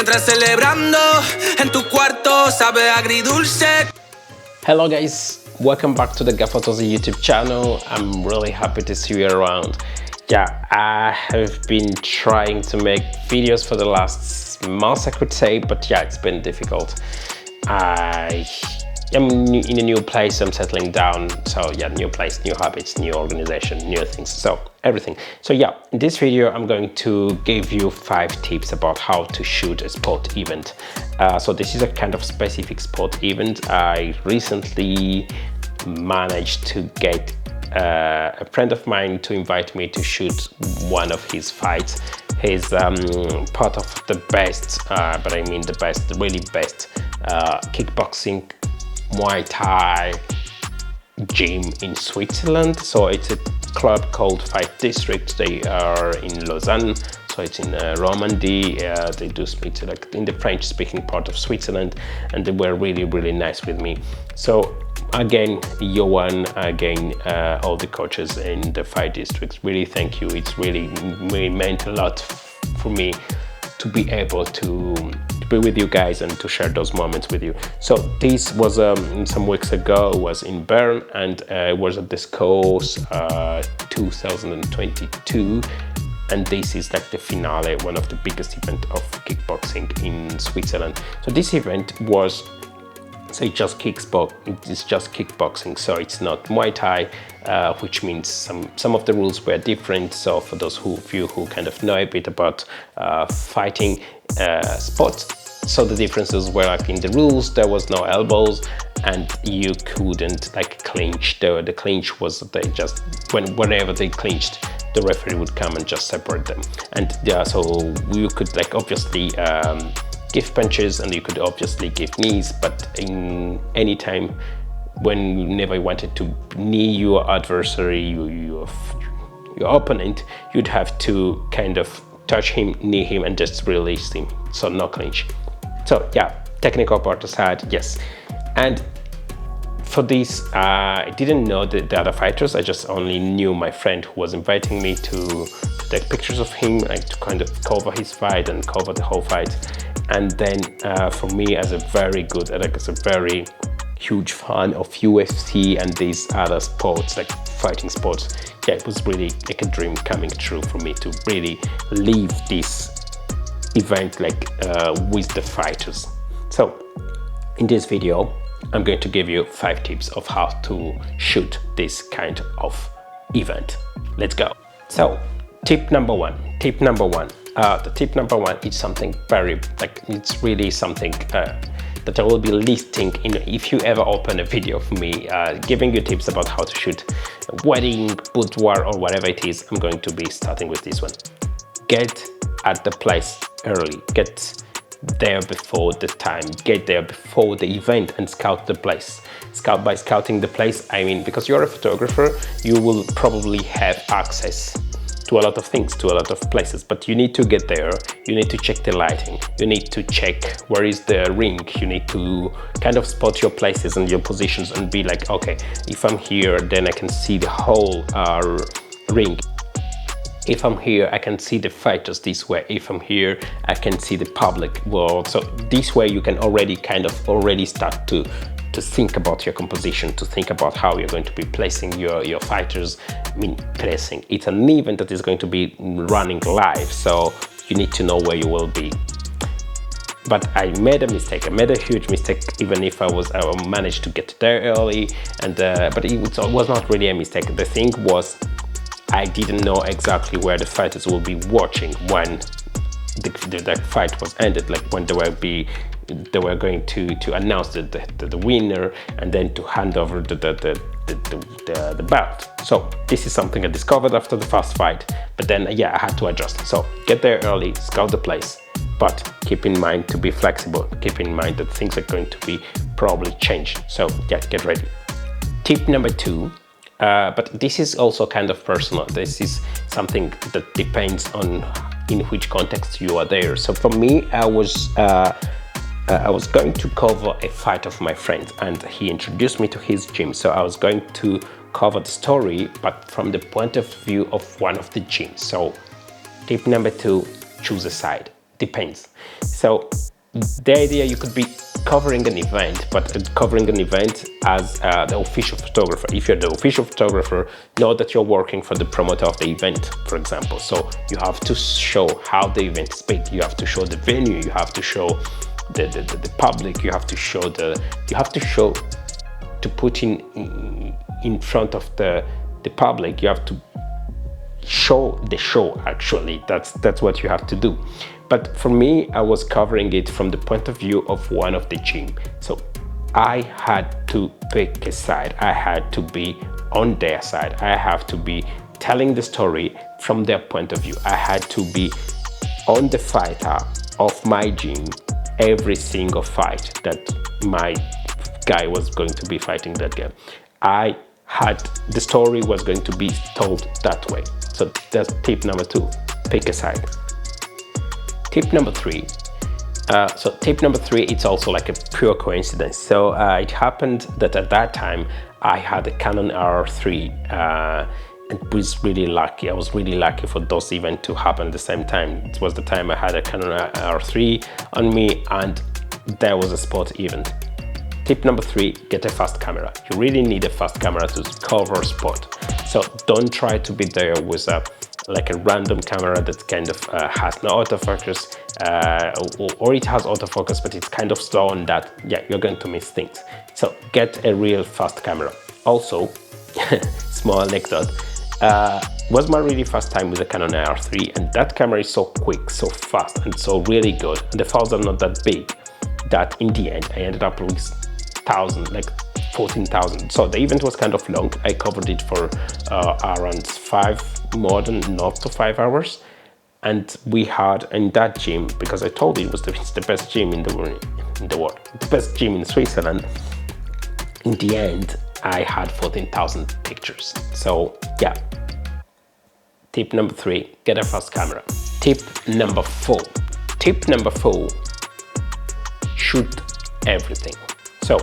encuentres celebrando en tu cuarto, sabe agridulce. Hello guys, welcome back to the Gafotozi YouTube channel. I'm really happy to see you around. Yeah, I have been trying to make videos for the last month, I could say, but yeah, it's been difficult. I am in a new place, I'm settling down, so yeah, new place, new habits, new organization, new things, so everything. So yeah, in this video I'm going to give you 5 tips about how to shoot a sport event. So this is a kind of specific sport event. I recently managed to get a friend of mine to invite me to shoot one of his fights. He's part of the best, but I mean the best, the really best kickboxing, Muay Thai gym in Switzerland. So it's a club called Fight District. They are in Lausanne, so it's in Romandy. They do speak like in the French-speaking part of Switzerland, and they were really nice with me. So again, Johan, again, all the coaches in the Fight District, really thank you. It's really meant a lot for me to be able to be with you guys and to share those moments with you. So this was some weeks ago, was in Bern, and it was at the SCOS 2022, and this is like the finale, one of the biggest event of kickboxing in Switzerland. So this event was, say, it's just kickboxing, so it's not Muay Thai, which means some of the rules were different. So for those of you who kind of know a bit about fighting sports, so the differences were like in the rules, there was no elbows, and you couldn't like clinch. The clinch was they just whenever they clinched, the referee would come and just separate them. And yeah, so you could like obviously give punches, and you could obviously give knees, but in any time whenever you wanted to knee your adversary, your opponent, you'd have to kind of touch him, knee him, and just release him, so no clinch. So yeah, technical part aside, yes. And for this, I didn't know the other fighters. I just only knew my friend who was inviting me to take pictures of him, like to kind of cover his fight and cover the whole fight. And then for me, as a very huge fan of UFC and these other sports, like fighting sports, yeah, it was really like a dream coming true for me to really live this event like with the fighters. So in this video, I'm going to give you 5 tips of how to shoot this kind of event. Let's go. So tip number one. The tip number one is something very, like, it's really something that I will be listing in if you ever open a video of me giving you tips about how to shoot a wedding, boudoir, or whatever it is. I'm going to be starting with this one. Get at the place early. Get there before the time. Get there before the event and scout the place. By scouting the place, I mean, because you're a photographer, you will probably have access to a lot of things, to a lot of places, but you need to get there. You need to check the lighting. You need to check where is the ring. You need to kind of spot your places and your positions and be like, okay, if I'm here, then I can see the whole ring. If I'm here, I can see the fighters this way. If I'm here, I can see the public world. So this way you can already start to think about your composition, to think about how you're going to be placing your fighters. I mean, placing. It's an event that is going to be running live, so you need to know where you will be. But I made a mistake. I made a huge mistake, even if I managed to get there early. And but it was not really a mistake. The thing was, I didn't know exactly where the fighters will be watching when the fight was ended, like when they were going to announce the winner and then to hand over the belt. So this is something I discovered after the first fight, but then yeah, I had to adjust. So get there early, scout the place, but keep in mind to be flexible. Keep in mind that things are going to be probably changed. So yeah, get ready. Tip number 2. But this is also kind of personal. This is something that depends on in which context you are there. So for me, I was going to cover a fight of my friend, and he introduced me to his gym. So I was going to cover the story, but from the point of view of one of the gyms. So tip number 2, choose a side. depends. So the idea, you could be covering an event, but covering an event as the official photographer. If you're the official photographer, know that you're working for the promoter of the event, for example. So you have to show how the event is made. You have to show the venue. You have to show the public. You have to show to put in front of the public. You have to show the show. Actually, that's what you have to do. But for me, I was covering it from the point of view of one of the gym. So I had to pick a side. I had to be on their side. I have to be telling the story from their point of view. I had to be on the fighter of my gym every single fight that my guy was going to be fighting that game. The story was going to be told that way. So that's tip number 2, pick a side. Tip number 3. Tip number 3, it's also like a pure coincidence. So it happened that at that time I had a Canon R3 and was really lucky. I was really lucky for those events to happen at the same time. It was the time I had a Canon R3 on me, and there was a sport event. Tip number 3, get a fast camera. You really need a fast camera to cover sport. So don't try to be there with a random camera that kind of has no autofocus, or it has autofocus but it's kind of slow on that. Yeah, you're going to miss things. So get a real fast camera. Also, small anecdote, was my really first time with the Canon R3, and that camera is so quick, so fast, and so really good, and the files are not that big, that in the end I ended up with 14,000. So the event was kind of long. I covered it for around north to 5 hours, and we had in that gym, because I told you it's the best gym in the world, the best gym in Switzerland. In the end, I had 14,000 pictures. So yeah. Tip number 3, get a fast camera. Tip number 4. Tip number 4, shoot everything. So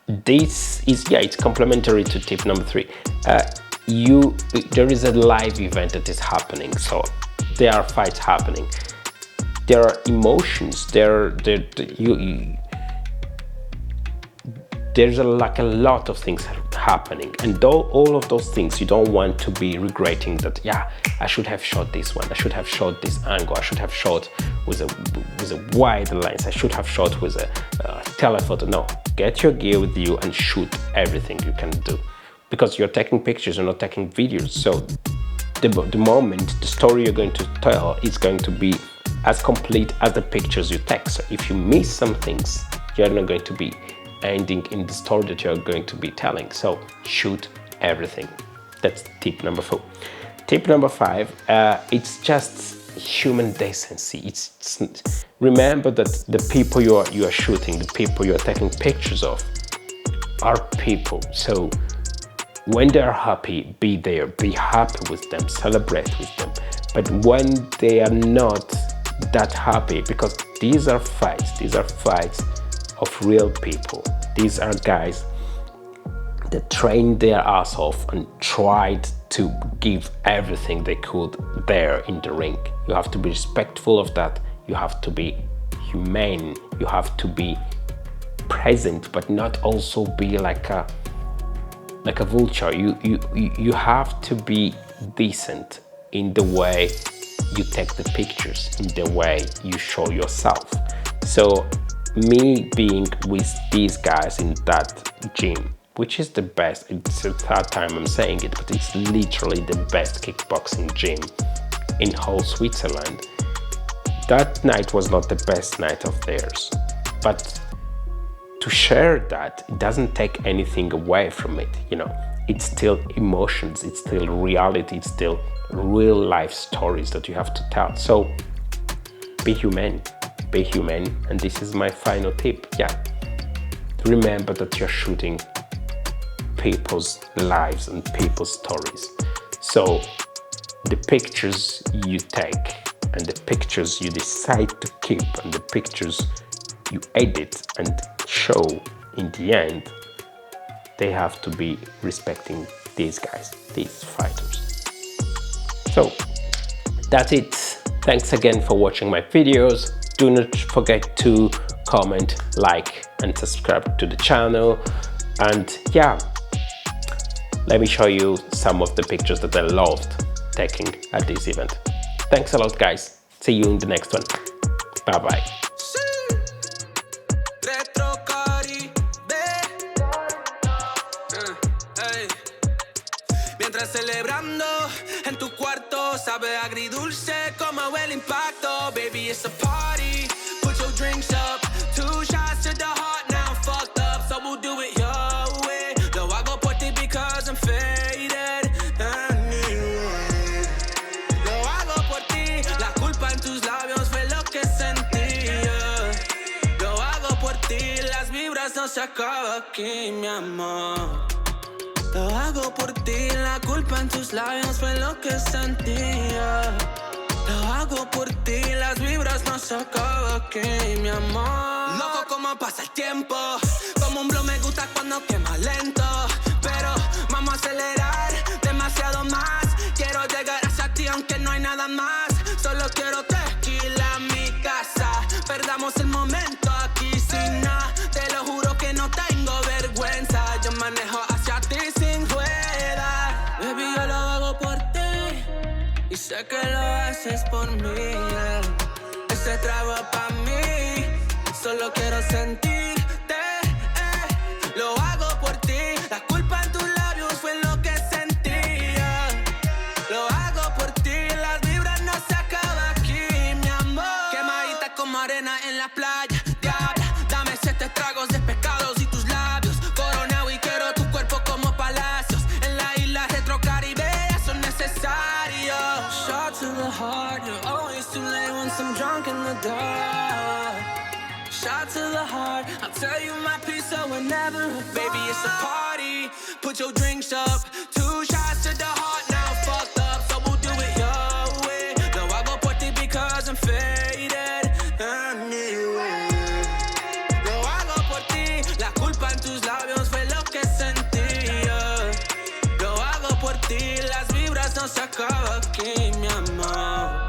this is, it's complementary to tip number 3. There is a live event that is happening, so there are fights happening, there are emotions, there's a lot of things happening, and all of those things, you don't want to be regretting that, I should have shot this one, I should have shot this angle, I should have shot with a wide lens, I should have shot with a telephoto. No, get your gear with you and shoot everything you can do, because you're taking pictures, you're not taking videos. So the moment, the story you're going to tell is going to be as complete as the pictures you take. So if you miss some things, you're not going to be ending in the story that you're going to be telling. So shoot everything. That's tip number 4. Tip number 5, it's just human decency. It's remember that the people you are shooting, the people you are taking pictures of, are people. So when they are happy, be there, be happy with them, celebrate with them. But when they are not that happy, because these are fights of real people. These are guys that trained their ass off and tried to give everything they could there in the ring. You have to be respectful of that. You have to be humane. You have to be present, but not also be like a vulture. You have to be decent in the way you take the pictures, in the way you show yourself. So me being with these guys in that gym, which is the best, it's the 3rd time I'm saying it, but it's literally the best kickboxing gym in whole Switzerland. That night was not the best night of theirs, but to share that, it doesn't take anything away from it, it's still emotions, it's still reality, it's still real life stories that you have to tell. So be humane, and this is my final tip. Remember that you're shooting people's lives and people's stories. So the pictures you take and the pictures you decide to keep and the pictures you edit and show, in the end, they have to be respecting these guys, these fighters. So that's it. Thanks again for watching my videos. Do not forget to comment, like and subscribe to the channel. And yeah, let me show you some of the pictures that I loved taking at this event. Thanks a lot, guys. See you in the next one. Bye bye. Mientras celebrando en tu cuarto, sabe agridulce como el impacto. Baby, it's a party. Put your drinks up. 2 shots to the heart, now I'm fucked up. So we'll do it your way. Lo hago por ti because I'm faded. Anyway. Lo hago por ti. La culpa en tus labios fue lo que sentía. Lo hago por ti. Las vibras no se acaban aquí, mi amor. Lo hago por ti, la culpa en tus labios fue lo que sentía. Lo hago por ti, las vibras no se acaban aquí, mi amor. Loco como pasa el tiempo, como un blow me gusta cuando quema lento. Pero vamos a acelerar demasiado más. Quiero llegar hacia ti aunque no hay nada más. Solo quiero tequila en mi casa. Perdamos el momento aquí sin nada. Te lo juro que no tengo vergüenza. Yo manejo hacia ti sin rueda. Baby, yo lo hago por ti y sé que lo haces por mí, yeah. Ese trago pa' mí, solo quiero sentirte, Lo hago por ti, la culpa en tus labios fue lo que sentía. Lo hago por ti, las vibras no se acaban aquí, mi amor. Quemadita como arena en la playa, diabla. Dame 7 tragos de pescados y tus labios. Coronado y quiero tu cuerpo como palacios. En la isla retrocaribe son necesarios. Shot to the heart, you're always too late once I'm drunk in the dark. Shot to the heart, I'll tell you my piece so whenever. Baby, it's a party, put your drinks up. 2 shots to the heart, now I'm fucked up. So we'll do it your way. Lo hago por ti because I'm faded. Anyway. Lo hago por ti, la culpa en tus labios fue lo que sentía. Lo hago por ti, las vibras no se acaban aquí, mi amor.